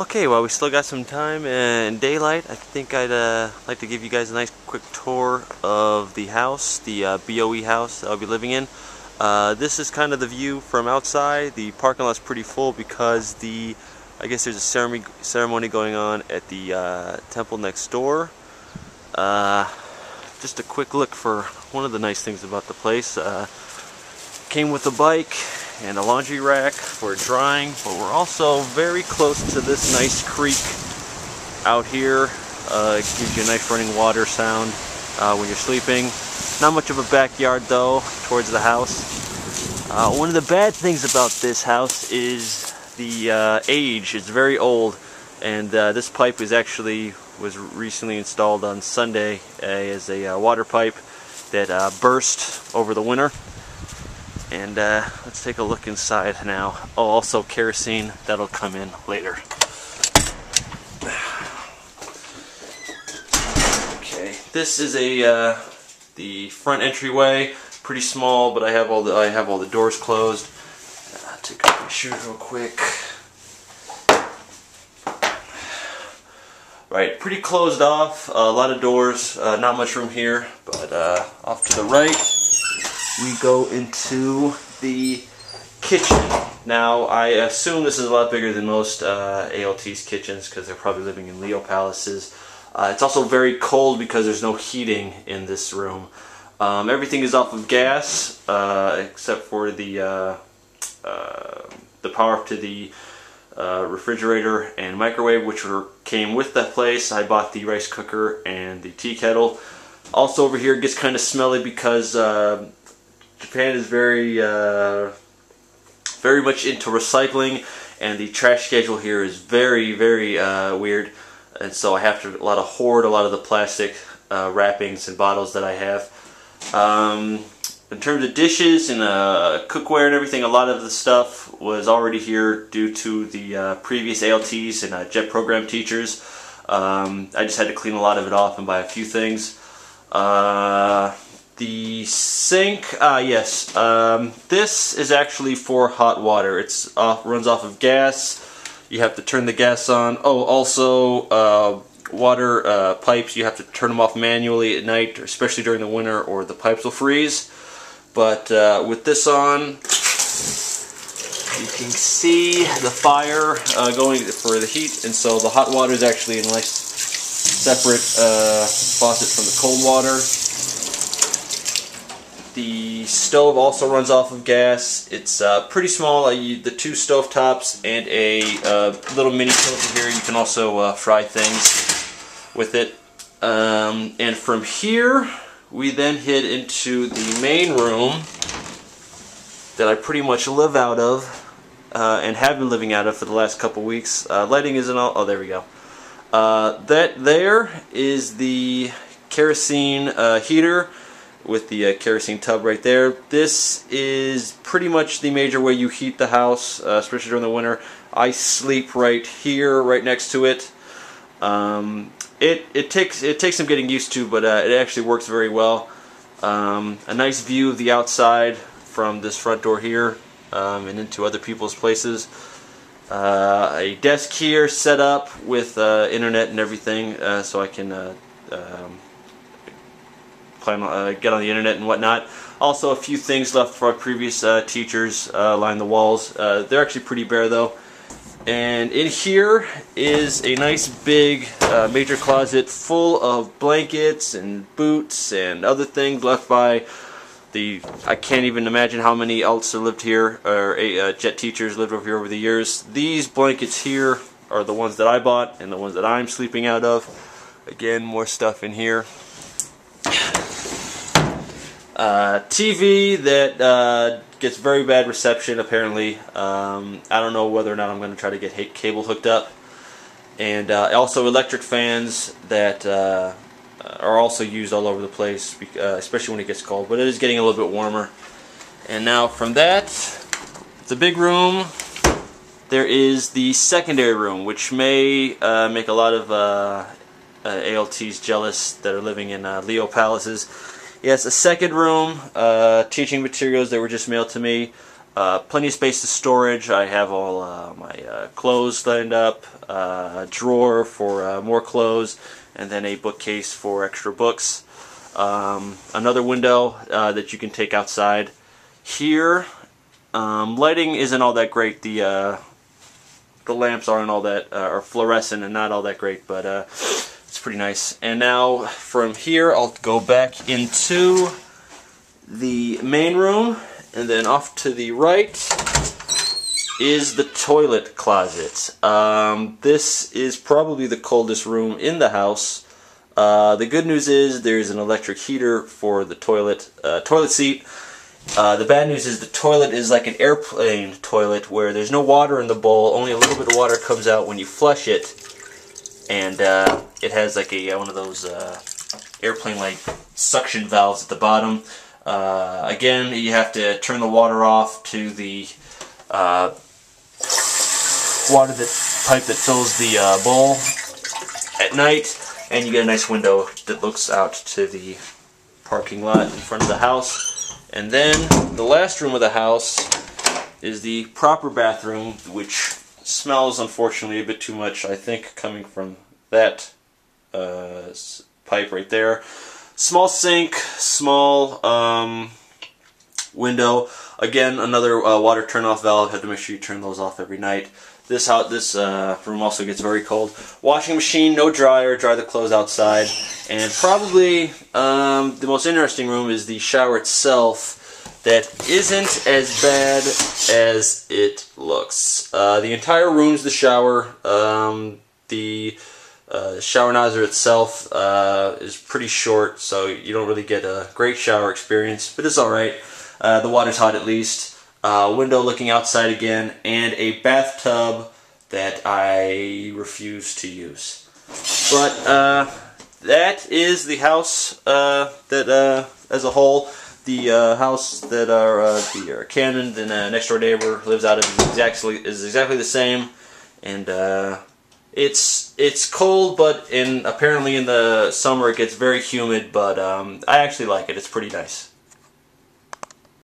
Okay, well, we still got some time and daylight. I think I'd like to give you guys a nice quick tour of the house, the BOE house that I'll be living in. This is kind of the view from outside. The parking lot's pretty full because I guess there's a ceremony going on at the temple next door. Just a quick look for one of the nice things about the place. Came with a bike and a laundry rack for drying, but we're also very close to this nice creek out here. It gives you a nice running water sound when you're sleeping. Not much of a backyard though towards the house. One of the bad things about this house is the age. It's very old, and this pipe was recently installed on Sunday as a water pipe that burst over the winter. And let's take a look inside now. Oh, also kerosene, that'll come in later. Okay, this is the front entryway. Pretty small, but I have all the doors closed. Take off my shoes real quick. Right, pretty closed off. A lot of doors. Not much room here, but off to the right, we go into the kitchen. Now, I assume this is a lot bigger than most ALT's kitchens because they're probably living in Leo palaces. It's also very cold because there's no heating in this room. Everything is off of gas except for the power up to the refrigerator and microwave, which came with the place. I bought the rice cooker and the tea kettle. Also over here it gets kind of smelly because Japan is very much into recycling, and the trash schedule here is very weird, and so I have to hoard a lot of the plastic wrappings and bottles that I have. In terms of dishes and cookware and everything, a lot of the stuff was already here due to the previous ALTs and JET program teachers. I just had to clean a lot of it off and buy a few things. The sink, yes, this is actually for hot water. It's runs off of gas. You have to turn the gas on. Oh, also water pipes, you have to turn them off manually at night, especially during the winter, or the pipes will freeze. But with this on, you can see the fire going for the heat, and so the hot water is actually in a nice separate faucet from the cold water. The stove also runs off of gas. It's pretty small. The two stove tops and a little mini tilter here. You can also fry things with it. And from here, we then head into the main room that I pretty much live out of and have been living out of for the last couple weeks. Lighting isn't all. Oh, there we go. That there is the kerosene heater with the kerosene tub right there. This is pretty much the major way you heat the house, especially during the winter. I sleep right here, right next to it. It takes some getting used to, but it actually works very well. A nice view of the outside from this front door here and into other people's places. A desk here set up with internet and everything, so I can get on the internet and whatnot. Also, a few things left for our previous teachers line the walls. They're actually pretty bare though. And in here is a nice big major closet full of blankets and boots and other things left by I can't even imagine how many ALTs have lived here, or JET teachers lived over here over the years. These blankets here are the ones that I bought and the ones that I'm sleeping out of. Again, more stuff in here. TV that gets very bad reception apparently. I don't know whether or not I'm going to try to get cable hooked up. And also electric fans that are also used all over the place, especially when it gets cold, but it is getting a little bit warmer. And now from that, the big room, there is the secondary room, which may make a lot of ALTs jealous that are living in Leo palaces. Yes, a second room, teaching materials that were just mailed to me. Plenty of space to storage. I have all my clothes lined up, a drawer for more clothes, and then a bookcase for extra books. Another window that you can take outside. Here, lighting isn't all that great. The lamps aren't all that, are fluorescent and not all that great, but it's pretty nice. And now from here, I'll go back into the main room, and then off to the right is the toilet closet. This is probably the coldest room in the house. The good news is there's an electric heater for the toilet seat. The bad news is the toilet is like an airplane toilet where there's no water in the bowl, only a little bit of water comes out when you flush it, and it has like one of those airplane-like suction valves at the bottom. Again, you have to turn the water off to the pipe that fills the bowl at night, and you get a nice window that looks out to the parking lot in front of the house. And then the last room of the house is the proper bathroom, which smells unfortunately a bit too much, I think, coming from that pipe right there. Small sink, small window. Again, another water turn-off valve. Have to make sure you turn those off every night. This room also gets very cold. Washing machine, no dryer. Dry the clothes outside. And probably the most interesting room is the shower itself. That isn't as bad as it looks. The entire room's the shower. The shower nozzle itself is pretty short, so you don't really get a great shower experience, but it's alright. The water's hot at least. Window looking outside again, and a bathtub that I refuse to use. But that is the house as a whole. The house that our Canon, the next door neighbor, lives out of is exactly the same, and it's cold, but apparently in the summer it gets very humid. But I actually like it. It's pretty nice.